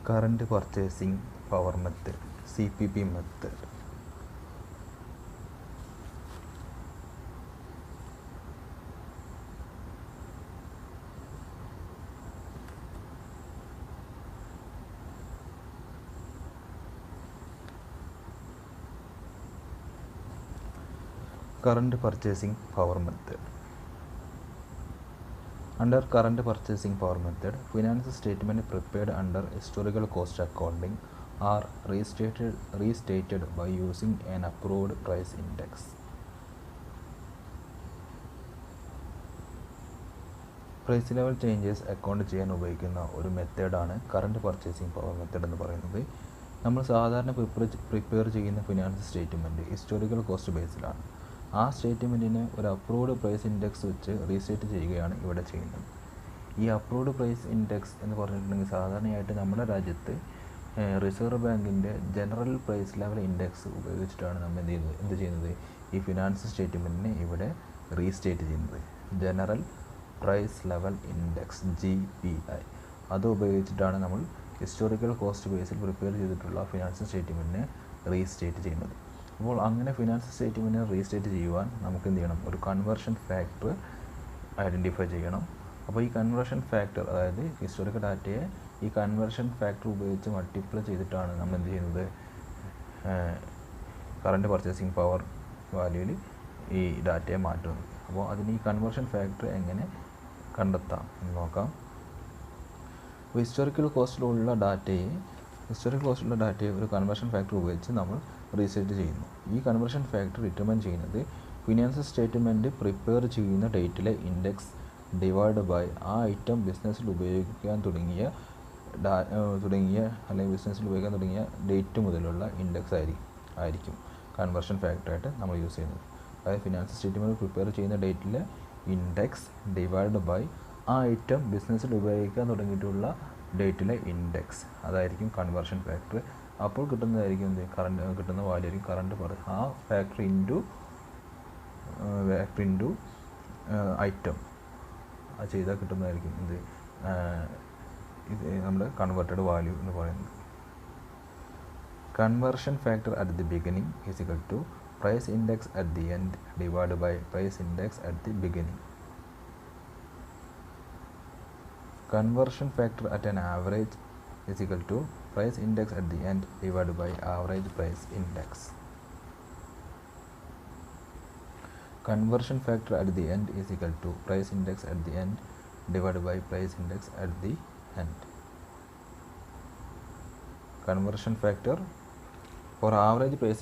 Current purchasing power method, CPP method. Current purchasing power method. Under current purchasing power method, finance statement prepared under historical cost accounting are restated by using an approved price index. Price level changes account ചെയ്യാൻ ഉപയോഗിക്കുന്ന ഒരു മെത്തേഡാണ് current purchasing power method എന്ന് പറയുന്നത്. നമ്മൾ സാധാരണ prepare ചെയ്യുന്ന finance statement historical cost ബേസിലാണ്. ആ സ്റ്റേറ്റ്മെൻറ്റിനെ ഒരു അപ്രൂവ്ഡ് പ്രൈസ് ഇൻഡെക്സ് വെച്ച് റീസ്റ്റേറ്റ് ചെയ്യുകയാണ് ഇവിടെ ചെയ്യുന്നത്. ഈ അപ്രൂവ്ഡ് പ്രൈസ് ഇൻഡെക്സ് എന്ന് പറഞ്ഞിട്ടുണ്ടെങ്കിൽ സാധാരണയായിട്ട് നമ്മുടെ രാജ്യത്ത് റിസർവ് ബാങ്കിൻ്റെ ജനറൽ പ്രൈസ് ലെവൽ ഇൻഡെക്സ് ഉപയോഗിച്ചിട്ടാണ് നമ്മൾ എന്ത് ചെയ്യുന്നത് ഈ ഫിനാൻസ് സ്റ്റേറ്റ്മെൻറ്റിനെ ഇവിടെ റീസ്റ്റേറ്റ് ചെയ്യുന്നത്. General price level index GPI അത് ഉപയോഗിച്ചിട്ടാണ് നമ്മൾ ഹിസ്റ്റോറിക്കൽ കോസ്റ്റ് ബേസിൽ പ്രിപ്പയർ ചെയ്തിട്ടുള്ള ഫിനാൻസ് സ്റ്റേറ്റ്മെൻറ്റിനെ റീസ്റ്റേറ്റ് ചെയ്യുന്നത്. അപ്പോൾ അങ്ങനെ ഫിനാൻസ് സ്റ്റേറ്റ്മെൻറ്റിനെ റീസ്റ്റേറ്റ് ചെയ്യുവാൻ നമുക്ക് എന്ത് ചെയ്യണം, ഒരു കൺവേർഷൻ ഫാക്ടർ ഐഡൻറ്റിഫൈ ചെയ്യണം. അപ്പോൾ ഈ കൺവേർഷൻ ഫാക്ടർ, അതായത് ഹിസ്റ്റോറിക്കൽ ഡാറ്റയെ ഈ കൺവേർഷൻ ഫാക്ടർ ഉപയോഗിച്ച് മൾട്ടിപ്ലൈ ചെയ്തിട്ടാണ് നമ്മൾ എന്ത് ചെയ്യുന്നത് കറണ്ട് പർച്ചേസിംഗ് പവർ വാല്യൂവിൽ ഈ ഡാറ്റയെ മാറ്റുന്നത്. അപ്പോൾ അതിന് ഈ കൺവേർഷൻ ഫാക്ടർ എങ്ങനെ കണ്ടെത്താം എന്ന് നോക്കാം. അപ്പോൾ ഹിസ്റ്റോറിക്കൽ കോസ്റ്റിലുള്ള ഡാറ്റയെ ഒരു കൺവേർഷൻ ഫാക്ടർ ഉപയോഗിച്ച് നമ്മൾ റീസെറ്റ് ചെയ്യുന്നു. ഈ കൺവേർഷൻ ഫാക്ടർ ഡിറ്റർമൈൻ ചെയ്യുന്നത് ഫിനാൻസ് സ്റ്റേറ്റ്മെൻറ്റ് പ്രിപ്പയർ ചെയ്യുന്ന ഡേറ്റിലെ ഇൻഡെക്സ് ഡിവൈഡ് ബൈ ആ ഐറ്റം ബിസിനസ്സിൽ ഉപയോഗിക്കാൻ തുടങ്ങിയ ഡേറ്റ് മുതലുള്ള ഇൻഡെക്സ് ആയിരിക്കും കൺവേർഷൻ ഫാക്ടറായിട്ട് നമ്മൾ യൂസ് ചെയ്യുന്നത്. അതായത് ഫിനാൻസ് സ്റ്റേറ്റ്മെൻറ്റ് പ്രിപ്പയർ ചെയ്യുന്ന ഡേറ്റിലെ ഇൻഡെക്സ് ഡിവൈഡ് ബൈ ആ ഐറ്റം ബിസിനസ്സിൽ ഉപയോഗിക്കാൻ തുടങ്ങിയിട്ടുള്ള ഡേറ്റിലെ ഇൻഡെക്സ്, അതായിരിക്കും കൺവേർഷൻ ഫാക്ടർ. അപ്പോൾ കിട്ടുന്ന വാല്യൂ ആയിരിക്കും കറണ്ട് ആ ഫാക്ടർ ഇൻറ്റു ഐറ്റം അത് ചെയ്താൽ കിട്ടുന്നതായിരിക്കും ഇത് നമ്മുടെ കൺവേർട്ടഡ് വാല്യൂ എന്ന് പറയുന്നത്. Conversion factor at the beginning is equal to price index at the end divided by price index at the beginning. Conversion factor at an average is equal to price index at the end divided by average price index. Conversion factor at the end is equal to price index at the end divided by price index at the end. Conversion factor for average price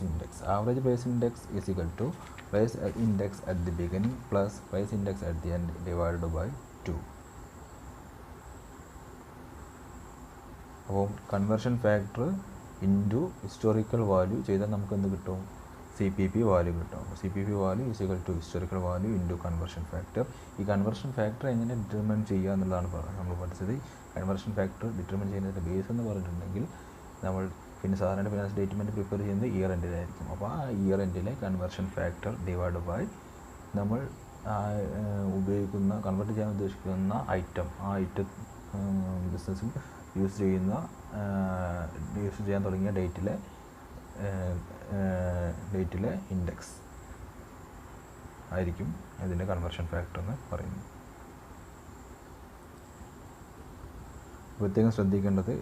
index is equal to price index at the beginning plus price index at the end divided by 2. അപ്പോൾ conversion factor into historical value ചെയ്താൽ നമുക്ക് എന്ത് കിട്ടും, CPP value കിട്ടും. CPP value is equal to historical value into conversion factor. ഈ conversion factor എങ്ങനെ determine ചെയ്യുക എന്നുള്ളതാണ് നമ്മൾ പഠിച്ചത്. കൺവേർഷൻ ഫാക്ടർ ഡിറ്റർമിൻ ചെയ്യുന്നതിൻ്റെ ബേസ് എന്ന് പറഞ്ഞിട്ടുണ്ടെങ്കിൽ നമ്മൾ സാധാരണ ഫിനാൻസ് സ്റ്റേറ്റ്മെൻറ്റ് പ്രിപ്പയർ ചെയ്യുന്നത് ഇയർ എൻഡിലായിരിക്കും. അപ്പോൾ ആ ഇയർ എൻഡിലെ കൺവേർഷൻ ഫാക്ടർ ഡിവൈഡ് ബൈ നമ്മൾ കൺവേർട്ട് ചെയ്യാൻ ഉദ്ദേശിക്കുന്ന ഐറ്റം, ആ ഐറ്റം ബിസിനസ്സിൽ യൂസ് ചെയ്യാൻ തുടങ്ങിയ ഡേറ്റിലെ ഇൻഡെക്സ് ആയിരിക്കും ഇതിൻ്റെ കൺവേർഷൻ ഫാക്ടർ എന്ന് പറയുന്നത്. പ്രത്യേകം ശ്രദ്ധിക്കേണ്ടത്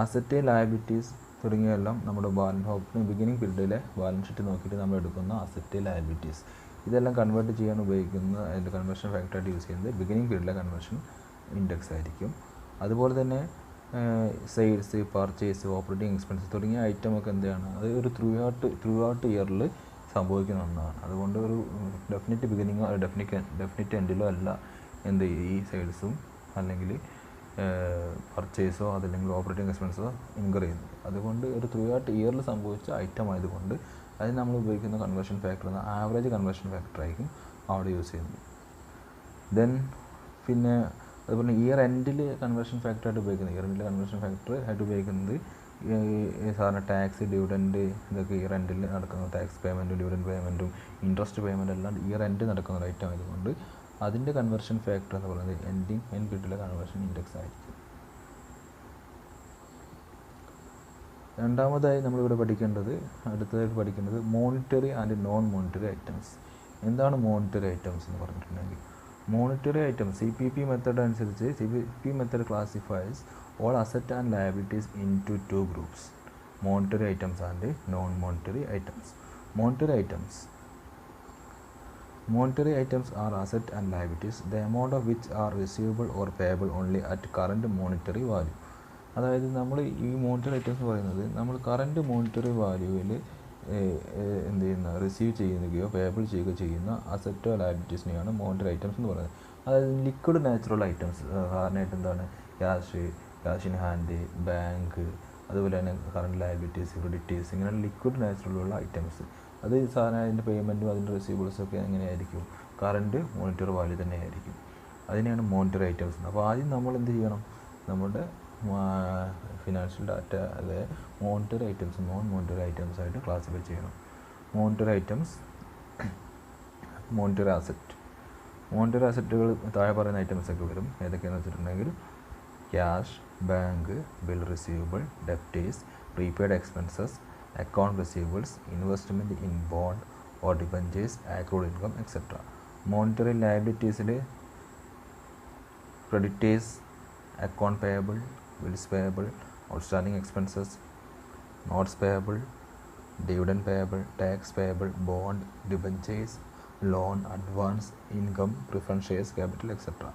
അസറ്റ്, ലയബിലിറ്റീസ് തുടങ്ങിയെല്ലാം നമ്മുടെ ബിഗിനിങ് പീരീഡിലെ ബാലൻസ് ഷീറ്റ് നോക്കിയിട്ട് നമ്മൾ എടുക്കുന്ന അസറ്റ്, ലയബിലിറ്റീസ് ഇതെല്ലാം കൺവേർട്ട് ചെയ്യാൻ ഉപയോഗിക്കുന്ന അതിൻ്റെ കൺവേർഷൻ ഫാക്ടറായിട്ട് യൂസ് ചെയ്യുന്നത് ബിഗിനിങ് പീരീഡിലെ കൺവേർഷൻ ഇൻഡെക്സ് ആയിരിക്കും. അതുപോലെ തന്നെ സെയിൽസ്, പർച്ചേസ്, ഓപ്പറേറ്റിംഗ് എക്സ്പെൻസ് തുടങ്ങിയ ഐറ്റമൊക്കെ എന്താണ്, അത് ഒരു ത്രൂ ഔട്ട് ഇയറിൽ സംഭവിക്കുന്ന ഒന്നാണ്. അതുകൊണ്ട് ഒരു ഡെഫിനിറ്റ് ബിഗിനിങ്ങോ ഡെഫിനിറ്റ് എൻഡിലോ അല്ല ഈ സെയിൽസും അല്ലെങ്കിൽ പർച്ചേസോ അതല്ലെങ്കിൽ ഓപ്പറേറ്റിംഗ് എക്സ്പെൻസോ ഇൻകർ ചെയ്യുന്നത്. അതുകൊണ്ട് ഒരു ത്രൂ ഔട്ട് ഇയറിൽ സംഭവിച്ച ഐറ്റം ആയതുകൊണ്ട് അതിന് നമ്മൾ ഉപയോഗിക്കുന്ന കൺവേർഷൻ ഫാക്ടർ എന്ന ആവറേജ് കൺവേർഷൻ ഫാക്ടർ ആയിരിക്കും അവിടെ യൂസ് ചെയ്യുന്നത്. ദെൻ പിന്നെ അതുപോലെ ഇയർ എൻഡിൽ കൺവേർഷൻ ഫാക്ടറായിട്ട് ഉപയോഗിക്കുന്നത് സാധാരണ ടാക്സ്, ഡിവിഡൻഡ് ഇതൊക്കെ ഇയർ എൻഡിൽ നടക്കുന്ന ടാക്സ് പേയ്മെൻറ്റും ഡിവിഡൻഡ് പേയ്മെൻറ്റും ഇൻട്രസ്റ്റ് പേയ്മെൻറ്റും എല്ലാം ഇയർ എൻഡ് നടക്കുന്ന ഒരു ഐറ്റം ആയതുകൊണ്ട് അതിൻ്റെ കൺവേർഷൻ ഫാക്ടർ എന്ന് പറയുന്നത് എൻഡ് പീരീഡിലെ കൺവേർഷൻ ഇൻഡെക്സ് ആയിരിക്കും. രണ്ടാമതായി നമ്മളിവിടെ അടുത്തതായിട്ട് പഠിക്കേണ്ടത് monetary and non monetary items. എന്താണ് മോണിറ്ററി ഐറ്റംസ് എന്ന് പറഞ്ഞിട്ടുണ്ടെങ്കിൽ, മോണിറ്ററി ഐറ്റംസ് CPP മെത്തേഡ് അനുസരിച്ച് CPP method classifies all asset and liabilities into two groups: monetary items and non-monetary items. Monetary items are assets and liabilities, the amount of which are receivable or payable only at current monetary value. അതായത് നമ്മൾ ഈ monetary items എന്ന് പറയുന്നത് നമ്മൾ current monetary വാല്യൂവിൽ എന്ത് ചെയ്യുന്ന receive ചെയ്യുകയോ payable ചെയ്യുകയോ ചെയ്യുന്ന അസറ്റോ ലയബിലിറ്റീസിനെയാണ് മോണിറ്ററി ഐറ്റംസ് എന്ന് പറയുന്നത്. അതായത് ലിക്വിഡ് നാച്ചുറൽ ഐറ്റംസ് സാധാരണയായിട്ട് എന്താണ് ക്യാഷ് ഇൻ ഹാൻഡ്, ബാങ്ക്, അതുപോലെ തന്നെ കറണ്ട് ലയബിലിറ്റീസ്, ക്രെഡിറ്റേഴ്സ്, ഇങ്ങനെ ലിക്വിഡ് നാച്ചുറലുള്ള ഐറ്റംസ്. അത് സാധാരണ അതിൻ്റെ പേയ്മെൻറ്റും അതിൻ്റെ റിസീവബിൾസൊക്കെ എങ്ങനെയായിരിക്കും? കറണ്ട് മോണിറ്ററി വാല്യൂ തന്നെ ആയിരിക്കും. അതിനെയാണ് മോണിറ്ററി ഐറ്റംസ്. അപ്പോൾ ആദ്യം നമ്മൾ എന്ത് ചെയ്യണം? നമ്മുടെ ഫിനാൻഷ്യൽ ഡാറ്റ അതായത് monetary items, non monetary items ആയിട്ട് ക്ലാസിഫൈ ചെയ്യണം. മോണിറ്ററി ഐറ്റംസ്, മോണിറ്ററി അസറ്റുകൾ താഴെ പറയുന്ന ഐറ്റംസ് ഒക്കെ വരും. ഏതൊക്കെയാണെന്ന് വെച്ചിട്ടുണ്ടെങ്കിൽ cash, bank, bill receivable, debtors, prepaid expenses, account receivables, investment in bond or debentures, accrued income etcetera. Monetary ലയബിലിറ്റീസിൽ creditors, account payable, bills payable, outstanding expenses, notes payable, dividend payable, tax payable, bond, debentures, loan, advance, income, preference shares, capital, etc.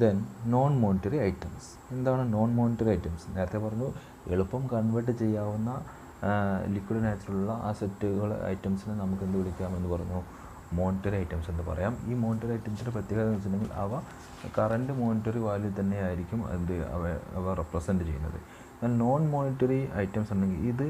Then non-monetary items. എന്താണ് non monetary items? നേരത്തെ പറഞ്ഞു എളുപ്പം convert ചെയ്യാവുന്ന liquid നാച്ചുറലുള്ള അസറ്റുകൾ ഐറ്റംസിനെ നമുക്ക് എന്ത് വിളിക്കാമെന്ന് പറഞ്ഞു? Monetary items എന്ന് പറയാം. ഈ മോണിറ്ററി ഐറ്റംസിൻ്റെ പ്രത്യേകത എന്ന് വെച്ചിട്ടുണ്ടെങ്കിൽ അവ കറൻറ്റ് മോണിറ്ററി വാല്യൂ തന്നെ ആയിരിക്കും അവ റെപ്രസെൻറ്റ് ചെയ്യുന്നത്. എന്നാൽ നോൺ മോണിറ്ററി ഐറ്റംസ് ഉണ്ടെങ്കിൽ ഇത്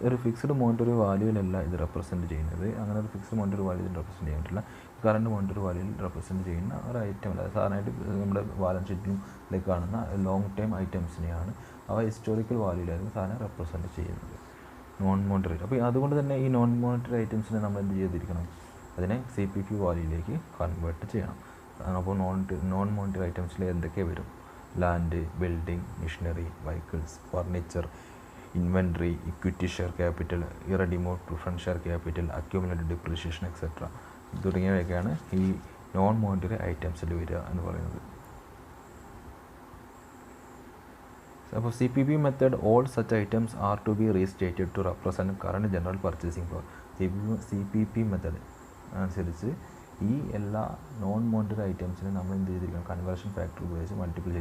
ഒരു ഫിക്സ്ഡ് മോണിറ്ററി വാല്യൂവിലല്ല ഇത് റെപ്രസെൻറ്റ് ചെയ്യുന്നത്. അങ്ങനെ ഒരു ഫിക്സ്ഡ് മോണിറ്ററി വാല്യൂ ഇതിൽ റെപ്രസെൻറ്റ് ചെയ്യാൻ പറ്റില്ല. കറൻറ്റ് മോണിറ്ററി വാല്യൂവിൽ റെപ്രസെൻറ്റ് ചെയ്യുന്ന ഒരു ഐറ്റം അല്ല. സാധാരണയായിട്ട് നമ്മുടെ ബാലൻസ് ഷീറ്റിലും ഇതിൽ കാണുന്ന ലോങ് ടൈം ഐറ്റംസിനെയാണ് അവ ഹിസ്റ്റോറിക്കൽ വാല്യൂവിലായിരുന്നു സാധാരണ റെപ്രസെൻറ്റ് ചെയ്യുന്നത്, നോൺ മോണിറ്ററി. അപ്പോൾ അതുകൊണ്ട് തന്നെ ഈ നോൺ മോണിറ്ററി ഐറ്റംസിനെ നമ്മൾ എന്ത് ചെയ്തിരിക്കണം? അതിനെ CPP വാല്യൂയിലേക്ക് കൺവേർട്ട് ചെയ്യണം. അപ്പോൾ നോൺ മോണിറ്ററി ഐറ്റംസിൽ എന്തൊക്കെ വരും? Land, building, machinery, vehicles, furniture, inventory, equity share capital, irredeemable preference share capital, accumulated depreciation etcetera തുടങ്ങിയവയൊക്കെയാണ് ഈ നോൺ മോണിറ്ററി ഐറ്റംസിൽ വരിക എന്ന് പറയുന്നത്. അപ്പോൾ CPP method all such items are to be restated to represent current general purchasing power. CPP method അനുസരിച്ച് ഈ എല്ലാ നോൺ മോണിറ്ററി ഐറ്റംസിനെ നമ്മൾ എന്ത് ചെയ്തിരിക്കണം? കൺവേർഷൻ ഫാക്ടർ ഉപയോഗിച്ച് മൾട്ടിപ്പിൾ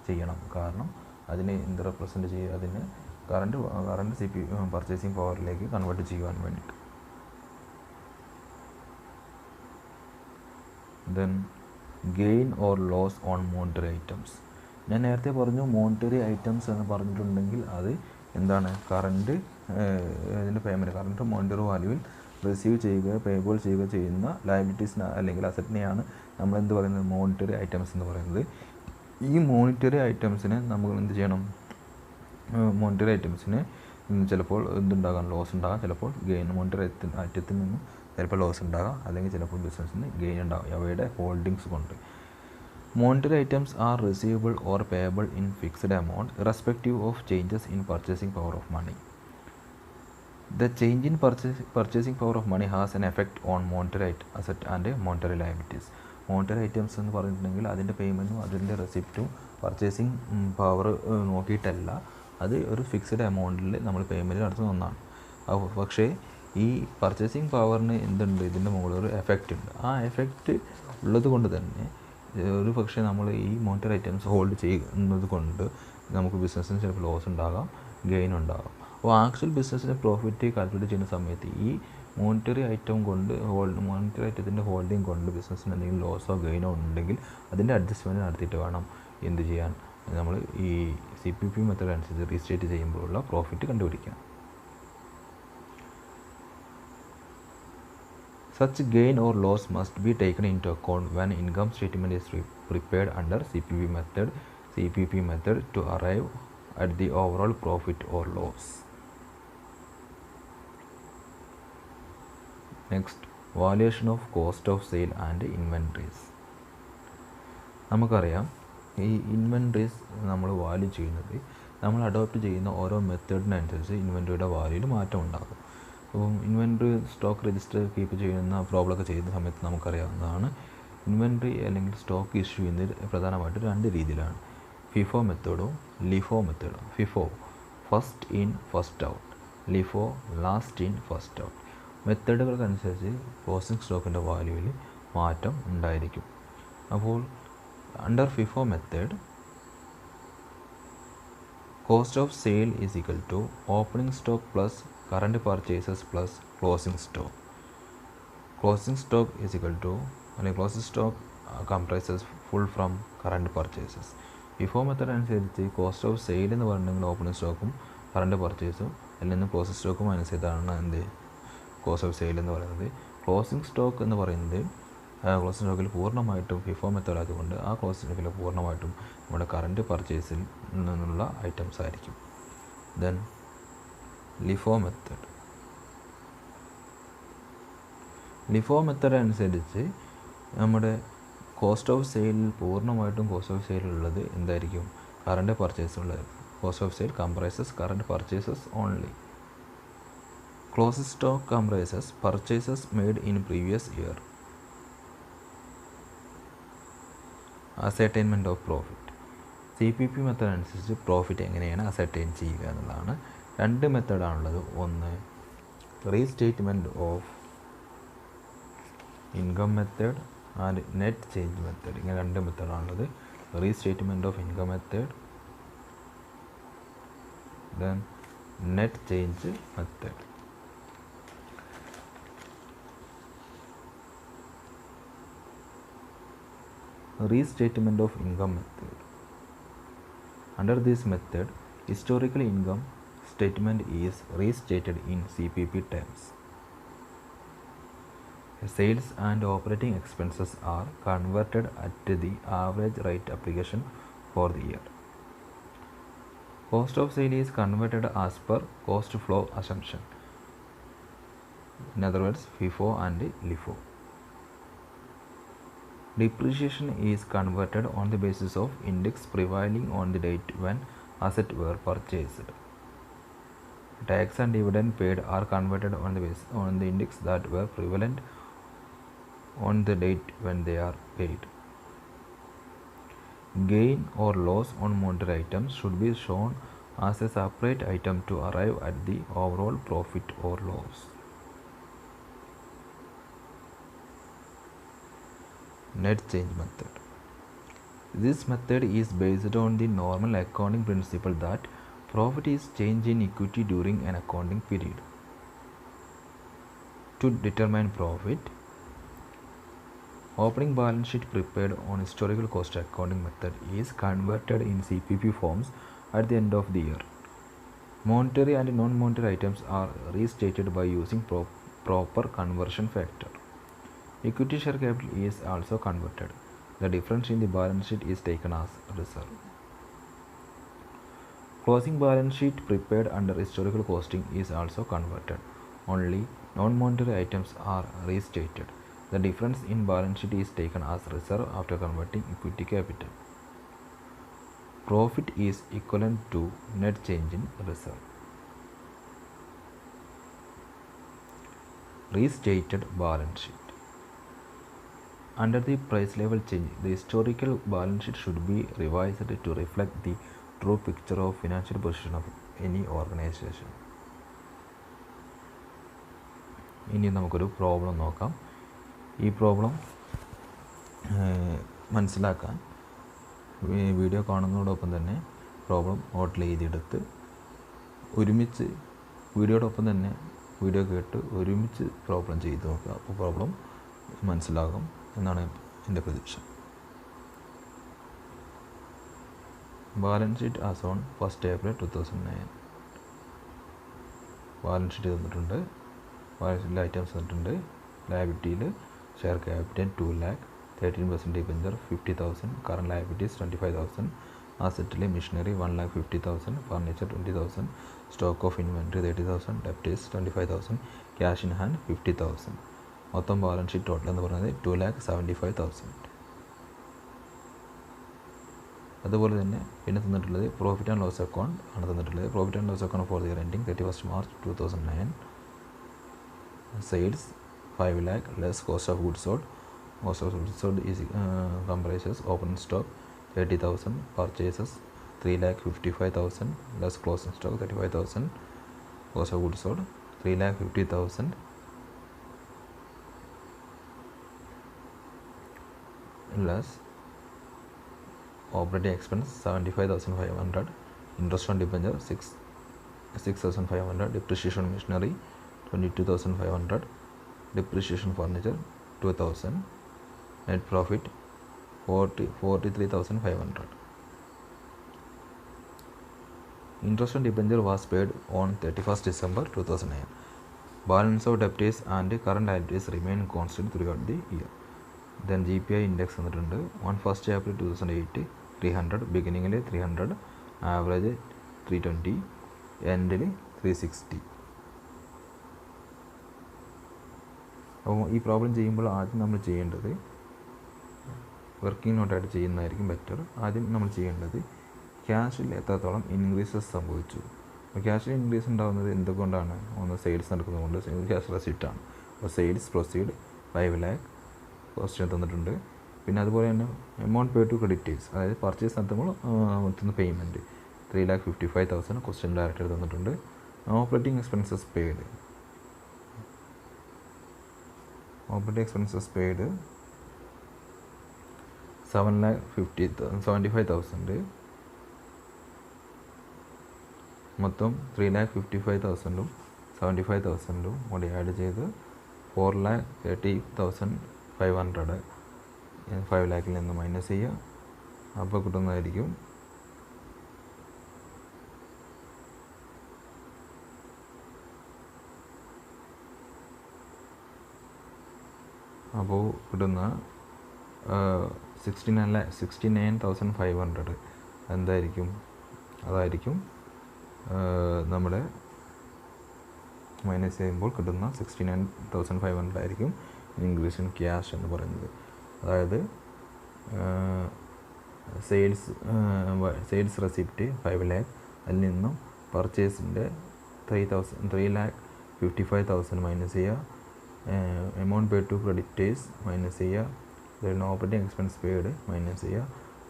ചെയ്യണം. കാരണം അതിനെ എന്ത് റെപ്രസെൻറ്റ് ചെയ്യുക? അതിന് കറണ്ട് പർച്ചേസിങ് പവറിലേക്ക് കൺവേർട്ട് ചെയ്യുവാൻ വേണ്ടിയിട്ട്. Then gain or loss on monetary items. ഞാൻ നേരത്തെ പറഞ്ഞു മോണിറ്ററി ഐറ്റംസ് എന്ന് പറഞ്ഞിട്ടുണ്ടെങ്കിൽ അത് എന്താണ്? ഇതിൻ്റെ പേയ്മെൻറ്റ് കറണ്ട് മോണിറ്ററി വാല്യൂവിൽ റിസീവ് ചെയ്യുക, പേബിൾ ചെയ്യുക ചെയ്യുന്ന ലയബിലിറ്റീസിന് അല്ലെങ്കിൽ അസറ്റിനെയാണ് നമ്മൾ എന്ത് പറയുന്നത്? മോണിറ്ററി ഐറ്റംസ് എന്ന് പറയുന്നത്. ഈ മോണിറ്ററി ഐറ്റംസിനെ നമ്മൾ എന്ത് ചെയ്യണം? മോണിറ്ററി ഐറ്റംസിന് ചിലപ്പോൾ എന്തുണ്ടാകാം? ലോസ് ഉണ്ടാകാം. ചിലപ്പോൾ ഗെയിൻ. മോണിറ്ററി ഐറ്റത്തിൽ നിന്ന് ചിലപ്പോൾ ലോസ് ഉണ്ടാകാം, അല്ലെങ്കിൽ ചിലപ്പോൾ ബിസിനസ്സിന് ഗെയിൻ ഉണ്ടാകും അവയുടെ ഹോൾഡിങ്സ് കൊണ്ട്. Monetary items are receivable or payable in fixed amount irrespective of changes in purchasing power of money. The change in purchasing power of money has an effect on monetary asset and monetary liabilities. Monetary items എന്ന് പറഞ്ഞിട്ടുണ്ടെങ്കിൽ അതിൻ്റെ പേയ്മെൻറ്റും അതിൻ്റെ റെസിപ്റ്റും purchasing power നോക്കിയിട്ടല്ല, അത് ഒരു fixed എമൗണ്ടിൽ നമ്മൾ payment നടത്തുന്ന ഒന്നാണ്. പക്ഷേ ഈ പർച്ചേസിങ് പവറിന് എന്തുണ്ട്? ഇതിൻ്റെ മുകളിൽ ഒരു എഫക്റ്റ് ഉണ്ട്. ആ എഫക്റ്റ് ഉള്ളത് കൊണ്ട് തന്നെ ഒരു പക്ഷേ നമ്മൾ ഈ മോണിറ്ററി ഐറ്റംസ് ഹോൾഡ് ചെയ്യുന്നത് കൊണ്ട് നമുക്ക് ബിസിനസ്സിന് ചിലപ്പോൾ ലോസ് ഉണ്ടാകാം, ഗെയിൻ ഉണ്ടാകാം. അപ്പോൾ ആക്ച്വൽ ബിസിനസ്സിന് പ്രോഫിറ്റ് കാൽക്കുലേറ്റ് ചെയ്യുന്ന സമയത്ത് ഈ മോണിറ്ററി ഐറ്റത്തിൻ്റെ ഹോൾഡിംഗ് കൊണ്ട് ബിസിനസ്സിന് എന്തെങ്കിലും ലോസോ ഗെയിനോ ഉണ്ടെങ്കിൽ അതിൻ്റെ അഡ്ജസ്റ്റ്മെൻറ്റ് നടത്തിയിട്ട് വേണം എന്ത് ചെയ്യാൻ? നമ്മൾ ഈ CPP മെത്തേഡ് അനുസരിച്ച് റീസ്റ്റേറ്റ് ചെയ്യുമ്പോഴുള്ള പ്രോഫിറ്റ് കണ്ടുപിടിക്കാൻ. Such gain or loss must be taken into account when income statement is prepared under CPP method to arrive at the overall profit or loss. Next, valuation of cost of sale and inventories. നമുക്കറിയാം ഈ inventories നമ്മൾ value ചെയ്യുന്നത് നമ്മൾ adopt ചെയ്യുന്ന ഓരോ മെത്തേഡിനനുസരിച്ച് ഇൻവെൻട്രിയുടെ വാല്യൂയിൽ മാറ്റം ഉണ്ടാകും. അപ്പം ഇൻവെൻട്രി സ്റ്റോക്ക് രജിസ്റ്റർ കീപ്പ് ചെയ്യുന്ന പ്രോബ്ലമൊക്കെ ചെയ്യുന്ന സമയത്ത് നമുക്കറിയാവുന്നതാണ്. ഇൻവെൻട്രി അല്ലെങ്കിൽ സ്റ്റോക്ക് ഇഷ്യൂ ചെയ്യുന്നത് പ്രധാനമായിട്ട് രണ്ട് രീതിയിലാണ്, ഫിഫോ മെത്തേഡും ലിഫോ മെത്തേഡും. FIFO first in first out, LIFO last in first out. മെത്തേഡുകൾക്കനുസരിച്ച് ക്ലോസിംഗ് സ്റ്റോക്കിൻ്റെ വാല്യൂവിൽ മാറ്റം ഉണ്ടായിരിക്കും. അപ്പോൾ under FIFO method cost of sale is equal to opening stock plus current purchases plus closing stock. Closing stock is equal to അല്ലെങ്കിൽ closing stock comprises full from current purchases. FIFO method അനുസരിച്ച് cost of sale എന്ന് പറഞ്ഞിട്ടുണ്ടെങ്കിൽ opening സ്റ്റോക്കും current പർച്ചേസും അല്ലെങ്കിൽ closing സ്റ്റോക്കും അനുസരിച്ചാണ് എന്ത് cost of sale എന്ന് പറയുന്നത്. Closing stock എന്ന് പറയുന്നത് ക്ലോസിംഗ് സ്റ്റോക്കിൽ പൂർണ്ണമായിട്ടും ഫിഫോ മെത്തേഡ് ആയതുകൊണ്ട് ആ ക്ലോസിംഗ് സ്റ്റോക്കിൽ പൂർണ്ണമായിട്ടും നമ്മുടെ കറണ്ട് പർച്ചേസിൽ നിന്നുള്ള ഐറ്റംസ് ആയിരിക്കും. Then LIFO method. LIFO method അനുസരിച്ച് നമ്മുടെ കോസ്റ്റ് ഓഫ് സെയിലിൽ പൂർണ്ണമായിട്ടും കോസ്റ്റ് ഓഫ് സെയിലുള്ളത് എന്തായിരിക്കും, കറണ്ട് പർച്ചേസ് ഉള്ളത്. Cost of sale comprises current purchases only. Closing stock comprises purchases made in previous year. Ascertainment of profit. CPP method അനുസരിച്ച് profit എങ്ങനെയാണ് ascertain ചെയ്യുക എന്നുള്ളതാണ്. രണ്ട് മെത്തേഡാണുള്ളത്. ഒന്ന് restatement of income method and net change method. ഇങ്ങനെ രണ്ട് മെത്തേഡാണുള്ളത്. Restatement of income method, then net change method. Restatement of income method. Under this method, historical income statement is restated in CPP terms. Sales and operating expenses are converted at the average rate application for the year. Cost of sale is converted as per cost flow assumption. In other words, FIFO and LIFO. Depreciation is converted on the basis of index prevailing on the date when assets were purchased. Tax and dividend paid are converted on the index that were prevalent on the date when they are paid. Gain or loss on monetary items should be shown as a separate item to arrive at the overall profit or loss. Net change method. This method is based on the normal accounting principle that profit is change in equity during an accounting period. To determine profit, opening balance sheet prepared on historical cost accounting method is converted in CPP forms at the end of the year. Monetary and non-monetary items are restated by using proper conversion factor. Equity share capital is also converted. The difference in the balance sheet is taken as reserve. Closing balance sheet prepared under historical costing is also converted. Only non-monetary items are restated. The difference in balance sheet is taken as reserve after converting equity capital. Profit is equivalent to net change in reserve. Restated balance sheet. Under the price level change, the historical balance sheet should be revised to reflect the true picture of financial position of any organization. ഇനി നമുക്കൊരു problem നോക്കാം. ഈ problem മനസ്സിലാക്കാൻ video കാണുന്നതോടൊപ്പം തന്നെ problem നോട്ടിൽ എഴുതിയെടുത്ത് ഒരുമിച്ച് വീഡിയോടൊപ്പം തന്നെ video കേട്ട് ഒരുമിച്ച് പ്രോബ്ലം ചെയ്ത് നോക്കുക. അപ്പോൾ പ്രോബ്ലം മനസ്സിലാകും എന്നാണ് എൻ്റെ പ്രതീക്ഷ. Balance sheet as on 1st April 2009. Balance sheet തന്നിട്ടുണ്ട്. ബാലൻസ് ഷീറ്റിൽ ഐറ്റംസ് തന്നിട്ടുണ്ട്. ലയബിലിറ്റിയിൽ share capital 2 lakh, 13% debenture 50,000, current liabilities 25,000, അസറ്റിൽ machinery 1,50,000, furniture 20,000, stock of inventory 30,000, debtors 25,000, cash in hand 50,000. മൊത്തം ബാലൻസ് ഷീറ്റ് ടോട്ടൽ എന്ന് പറയുന്നത് 2,75,000. അതുപോലെ തന്നെ പിന്നെ തന്നിട്ടുള്ളത് പ്രോഫിറ്റ് ആൻഡ് ലോസ് അക്കൗണ്ട് ആണ് തന്നിട്ടുള്ളത്. Profit and loss account for the year ending 31st March 2009. Sales 5 lakh less cost of goods sold. Cost of goods sold is comprises opening stock 30,000, purchases 3,55,000 less closing stock 35,000, cost of goods sold 3,50,000 less operating expense 75,500, interest on debenture 6,500, depreciation machinery 22,500, depreciation furniture 2,000, net profit 43,500. Interest on debenture was paid on 31st December 2009. Balance of debtors and current liabilities remain constant throughout the year. Then GPI index തന്നിട്ടുണ്ട്. on 1st April 2008 300, ബിഗിനിങ്ങിൽ 300, average 320, എൻഡിൽ 360. അപ്പോൾ ഈ problem ചെയ്യുമ്പോൾ ആദ്യം നമ്മൾ ചെയ്യേണ്ടത് working നോട്ടായിട്ട് ചെയ്യുന്നതായിരിക്കും better. ആദ്യം നമ്മൾ ചെയ്യേണ്ടത് ക്യാഷിൽ എത്രത്തോളം ഇൻക്രീസസ് സംഭവിച്ചു. അപ്പോൾ ക്യാഷിൽ ഇൻക്രീസ് ഉണ്ടാകുന്നത് എന്തുകൊണ്ടാണ്? ഒന്ന് സെയിൽസ് നടക്കുന്നതുകൊണ്ട് ക്യാഷ് റെസിപ്റ്റാണ്. അപ്പോൾ സെയിൽസ് പ്രൊസീഡ് 5 lakh ക്വസ്റ്റ്യൻ തന്നിട്ടുണ്ട്. പിന്നെ അതുപോലെ തന്നെ എമൗണ്ട് പേ ടു ക്രെഡിറ്റേഴ്സ്, അതായത് പർച്ചേസ് നടത്തുമ്പോൾ നടത്തുന്ന പേയ്മെൻറ്റ് 3,55,000 ക്വസ്റ്റ്യൻ ഡയറക്റ്റ് തന്നിട്ടുണ്ട്. ഓപ്പറേറ്റിംഗ് എക്സ്പെൻസസ് പെയ്ഡ് 75,000, മൊത്തം 3,55,000 75,000 കൂടി ആഡ് ചെയ്ത് 4,30,500 5 lakhൽ നിന്ന് മൈനസ് ചെയ്യുക. അപ്പോൾ കിട്ടുന്നതായിരിക്കും അപ്പോൾ കിട്ടുന്ന 69,500 എന്തായിരിക്കും? അതായിരിക്കും നമ്മുടെ മൈനസ് ചെയ്യുമ്പോൾ കിട്ടുന്ന 69,500 ആയിരിക്കും ഇൻക്രീസ് ഇൻ ക്യാഷ് എന്ന് പറയുന്നത്. അതായത് സെയിൽസ് റെസിപ്റ്റ് 5 lakh, അതിൽ നിന്നും പർച്ചേസിൻ്റെ 3,55,000 മൈനസ് ചെയ്യുക, amount pay to creditors minus ചെയ്യുക, then operating expense paid minus ചെയ്യുക.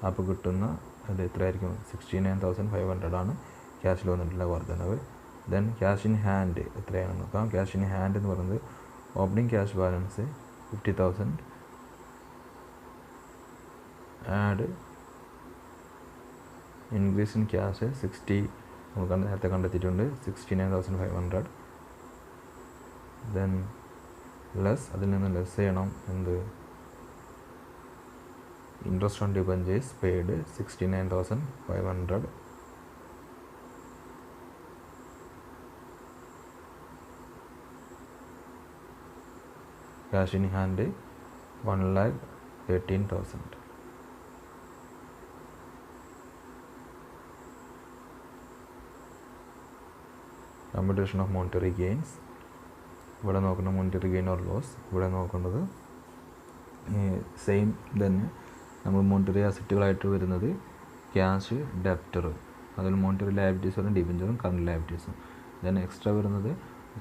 അപ്പോൾ കിട്ടുന്ന അത് എത്രയായിരിക്കും? 69,500 ആണ് ക്യാഷിൽ വന്നിട്ടുള്ള വർധനവ്. ദെൻ ക്യാഷ് ഇൻ ഹാൻഡ് എത്രയാണെന്ന് നോക്കാം. ക്യാഷ് ഇൻ ഹാൻഡ് എന്ന് പറയുന്നത് opening cash balance 50,000 add increase in cash 60 നമുക്ക് നേരത്തെ കണ്ടെത്തിയിട്ടുണ്ട് 69,500. ദെൻ ലെസ്, അതിൽ നിന്ന് ലെസ് ചെയ്യണം എന്ത്? Interest on debentures paid 69,500. Cash in hand 1,13,000. Computation of monetary gains, ഇവിടെ നോക്കുന്ന മോണിറ്ററി ഗെയിൻ ഓർ ലോസ്, ഇവിടെ നോക്കേണ്ടത് സെയിം തന്നെ. നമ്മൾ മോണിറ്ററി അസറ്റുകളായിട്ട് വരുന്നത് ക്യാഷ്, ഡെപ്റ്റർ, അതിൽ മോണിറ്ററി ലയബിലിറ്റീസ് വരും ഡിബഞ്ചറും കറണ്ട് ലയബിലിറ്റീസും. ദെൻ എക്സ്ട്രാ വരുന്നത്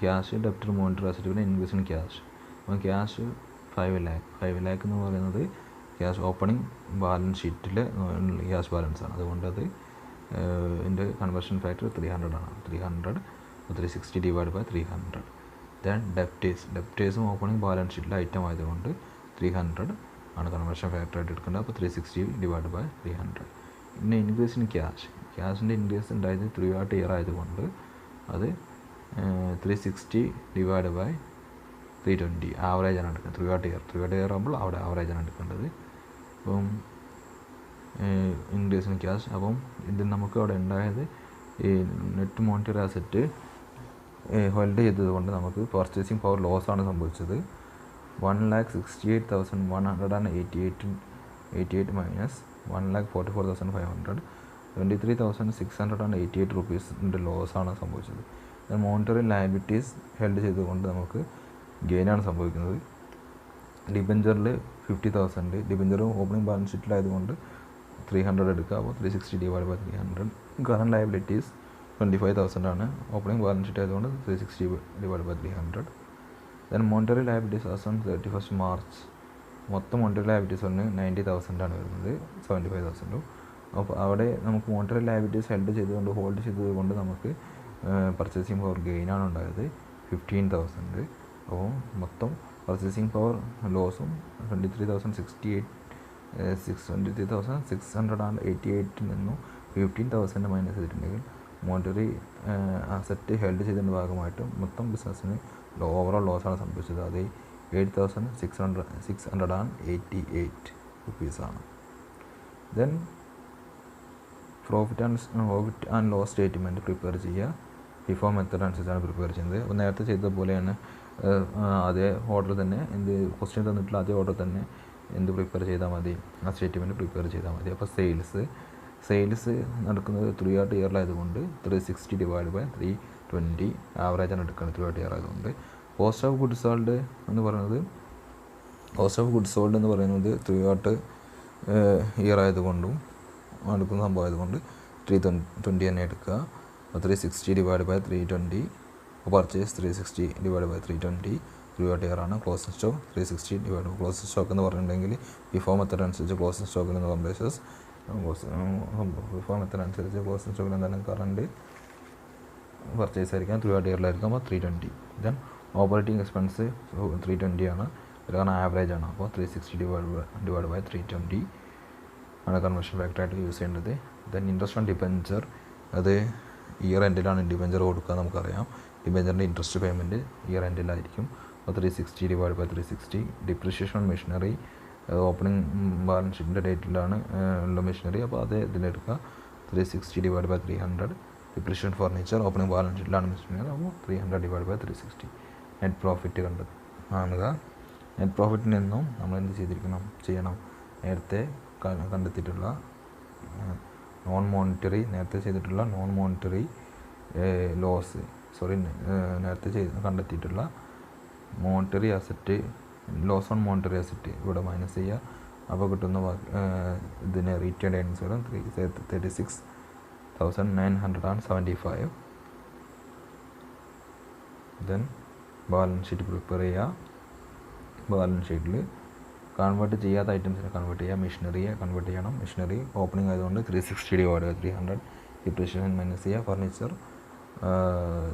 ക്യാഷ്, ഡെപ്റ്റർ, മോണിറ്ററി അസറ്റ്, പിന്നെ ഇൻക്രീസ് ഇൻ ക്യാഷ്. അപ്പോൾ ക്യാഷ് 5 lakh എന്ന് പറയുന്നത് ക്യാഷ് ഓപ്പണിംഗ് ബാലൻസ് ഷീറ്റിൽ ക്യാഷ് ബാലൻസ് ആണ്. അതുകൊണ്ട് അത് ഇതിൻ്റെ കൺവേർഷൻ ഫാക്ടർ 300 ആണ്. 300 360 ഡിവൈഡ് ബൈ 300. ദെൻ ഡെപ്റ്റേഴ്സും ഓപ്പണിംഗ് ബാലൻസ് ഷീറ്റിലെ ഐറ്റം ആയതുകൊണ്ട് 300 ആണ് കൺവേർഷൻ ഫാക്ടർ ആയിട്ട് എടുക്കേണ്ടത്. അപ്പോൾ 360 ഡിവൈഡ് ബൈ 300. പിന്നെ ഇൻക്രീസ് ഇൻ ക്യാഷിൻ്റെ ഇൻക്രീസ് ഉണ്ടായത് ത്രൂ ഔട്ട് ഇയർ ആയതുകൊണ്ട് അത് 360 ഡിവൈഡ് ബൈ 320 ആവറേജാണ് എടുക്കുന്നത്. ത്രൂ ഔട്ട് ഇയർ ആകുമ്പോൾ അവിടെ ആവറേജാണ് എടുക്കേണ്ടത്. അപ്പം ഇൻക്രീസ് ഇൻ ക്യാഷ്, അപ്പം ഇത് നമുക്ക് അവിടെ ഉണ്ടായത് ഈ നെറ്റ് മോണിറ്ററി അസറ്റ് ഹോൾഡ് ചെയ്തതുകൊണ്ട് നമുക്ക് പർച്ചേസിങ് പവർ ലോസ് ആണ് സംഭവിച്ചത്. 1,68,188 മൈനസ് 1,44,500 23,688 റുപ്പീസിൻ്റെ ലോസാണ് സംഭവിച്ചത്. മോണിറ്ററി ലയബിലിറ്റീസ് ഹെൽഡ് ചെയ്തുകൊണ്ട് നമുക്ക് ഗെയിനാണ് സംഭവിക്കുന്നത്. ഡിബഞ്ചറിൽ 50,000, ഡിബഞ്ചർ ഓപ്പണിംഗ് ബാലൻസ് ഷീറ്റിലായതുകൊണ്ട് 300 എടുക്കുക. അപ്പോൾ 360 ഡിവൈഡ് ബൈ 300. കറണ്ട് ലയബിലിറ്റീസ് 25,000 ആണ്. ഓപ്പണിംഗ് ബാലൻസ് ഷീറ്റ് ആയതുകൊണ്ട് 360 divide by 300. Then monetary liabilities as on 31st March. മൊത്തം മോണിറ്ററി ലയബിലിറ്റീസ് വന്ന് 90,000 ആണ് വരുന്നത്, 75,000. അപ്പോൾ അവിടെ നമുക്ക് മോണിറ്ററി ലയബിലിറ്റീസ് ഹോൾഡ് ചെയ്തതുകൊണ്ട് നമുക്ക് പർച്ചേസിങ് പവർ ഗെയിനാണ് ഉണ്ടായത് 15,000. അപ്പോൾ മൊത്തം പർച്ചേസിങ് പവർ ലോസും 23,688 നിന്നും 15,000 മൈനസ് ചെയ്തിട്ടുണ്ടെങ്കിൽ മോണിറ്ററി അസറ്റ് ഹെൽഡ് ചെയ്തതിൻ്റെ ഭാഗമായിട്ട് മൊത്തം ബിസിനസ്സിന് ഓവറോൾ ലോസാണ് സംഭവിച്ചത്. അത് 8,688 റുപ്പീസാണ്. Then profit and loss statement prepare ചെയ്യുക. ഫിഫോ മെത്തേഡ് അനുസരിച്ചാണ് പ്രിപ്പയർ ചെയ്യുന്നത്. അപ്പോൾ നേരത്തെ ചെയ്തതുപോലെയാണ് അതേ ഓർഡർ തന്നെ, ക്വസ്റ്റ്യൻ തന്നിട്ടുള്ള അതേ ഓർഡർ തന്നെ പ്രിപ്പയർ ചെയ്താൽ മതി, ആ സ്റ്റേറ്റ്മെൻറ്റ് പ്രിപ്പയർ ചെയ്താൽ മതി. അപ്പോൾ സെയിൽസ് നടക്കുന്നത് ത്രൂ ഔട്ട് ഇയറിലായതുകൊണ്ട് 360 ഡിവൈഡ് ബൈ 320 ആവറേജാണ് എടുക്കുന്നത് ത്രൂ ഔട്ട് ഇയർ ആയതുകൊണ്ട്. കോസ്റ്റ് ഓഫ് ഗുഡ്സ് സോൾഡ് എന്ന് പറയുന്നത് ത്രൂ ഔട്ട് ഇയർ ആയതുകൊണ്ടും എടുക്കുന്ന സംഭവം ആയതുകൊണ്ട് 320 തന്നെ എടുക്കുക. അപ്പോൾ 360 divide by 320. Purchase 360 divide by 320 throughout year ആണ്. Closing stock 360 divide by closing stock എന്ന് പറഞ്ഞിട്ടുണ്ടെങ്കിൽ ബിഫോർ മെത്തേഡ് അനുസരിച്ച് ക്ലോസിംഗ് സ്റ്റോക്കിൽ നിന്ന് കംപ്ലീഷൻസ് ബിഫോർ മെത്തേഡ് അനുസരിച്ച് ക്ലോസിംഗ് സ്റ്റോക്കിൽ എന്തായാലും കറണ്ട് പർച്ചേസ് ആയിരിക്കാം, ത്രൂ ഔട്ട് ഇയറിലായിരിക്കും. അപ്പോൾ 320. ദെൻ ഓപ്പറേറ്റിംഗ് എക്സ്പെൻസ് 320 ആണ്, കാരണം ആവറേജ് ആണ്. അപ്പോൾ 360 ഡിവൈഡ് ബൈ 320 ആണ് കൺവേർഷൻ ഫാക്ടറായിട്ട് യൂസ് ചെയ്യേണ്ടത്. ദെൻ ഇൻട്രസ്റ്റ് ഓൺ ഡിബെഞ്ചർ, അത് ഇയർ എൻഡിലാണ് ഡിബെഞ്ചർ കൊടുക്കുക, നമുക്കറിയാം. ഡിബെഞ്ചറിൻ്റെ ഇൻട്രസ്റ്റ് പേയ്മെൻറ്റ് ഇയർ എൻഡിലായിരിക്കും. അപ്പോൾ 360 divide by 360. Depreciation on machinery opening balance ഷീറ്റിൻ്റെ ഡേറ്റിലാണ് ഉള്ള മെഷീനറി, അപ്പോൾ അതേ ഇതിലെടുക്കുക. 360 divide by 300. Depreciation furniture opening balance ഷീറ്റിലാണ് മെഷീനറി, അപ്പോൾ 300 ഡിവൈഡ് ബൈ 360. നെറ്റ് പ്രോഫിറ്റ് കാണുക. നെറ്റ് പ്രോഫിറ്റിൽ നിന്നും നമ്മൾ എന്ത് ചെയ്യണം, നേരത്തെ കണ്ടെത്തിയിട്ടുള്ള നോൺ മോണിറ്ററി ലോസ് നേരത്തെ കണ്ടെത്തിയിട്ടുള്ള monetary asset, loss on monetary asset ഇവിടെ മൈനസ് ചെയ്യുക. അപ്പോൾ കിട്ടുന്ന ഇതിന് റീറ്റേൺ ഏർണിങ്സ് വരും 36,975. ദെൻ ബാലൻസ് ഷീറ്റ് പ്രിപ്പയർ ചെയ്യുക. ബാലൻസ് ഷീറ്റിൽ കൺവേർട്ട് ചെയ്യാത്ത ഐറ്റംസിനെ കൺവേർട്ട് ചെയ്യുക. മെഷീനറിയെ കൺവേർട്ട് ചെയ്യണം. മെഷീനറി ഓപ്പണിംഗ് ആയതുകൊണ്ട് 360 ഡിവൈഡ് ബൈ 300. ഡിപ്രിഷിയേഷൻ മൈനസ് ചെയ്യുക. ഫർണിച്ചർ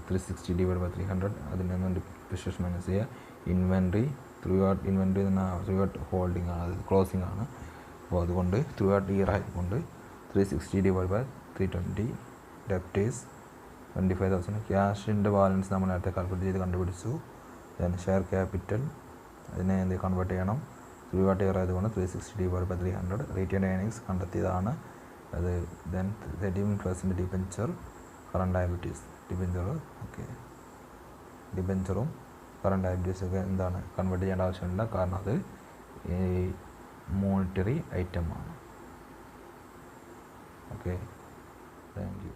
360 ഡിവൈഡ് ബൈ 300, അതിൽ നിന്നും ഡിപ്രിഷിയേഷൻ മൈനസ് ചെയ്യുക. ഇൻവെൻട്രി ത്രൂ ഔട്ട് ഹോൾഡിംഗ് ആണ്, അത് ക്ലോസിംഗ് ആണ്. അപ്പോൾ അതുകൊണ്ട് ത്രൂ ഔട്ട് ഇയർ ആയതുകൊണ്ട് 360 ഡിവൈഡ് ബൈ 320. ഡെപ്റ്റേഴ്സ് 25,000. ക്യാഷിൻ്റെ ബാലൻസ് നമ്മൾ നേരത്തെ കാൽക്കുലേറ്റ് ചെയ്ത് കണ്ടുപിടിച്ചു. ദെൻ ഷെയർ ക്യാപിറ്റൽ, അതിനെ കൺവേർട്ട് ചെയ്യണം. ത്രൂ ഔട്ട് ഇയർ ആയതുകൊണ്ട് 360 ഡിവൈഡ് ബൈ 300. റിറ്റേൺ ഏർണിങ്സ് കണ്ടെത്തിയതാണ് അത്. ദെൻ 31% ഡിബെഞ്ചർ, കറണ്ട് ലയബിലിറ്റീസ് ഡിബെഞ്ചറും കറണ്ട് ലയബിലിറ്റീസൊക്കെ കൺവേർട്ട് ചെയ്യേണ്ട ആവശ്യമില്ല, കാരണം അത് മോണിറ്ററി ഐറ്റമാണ്. Okay, thank U.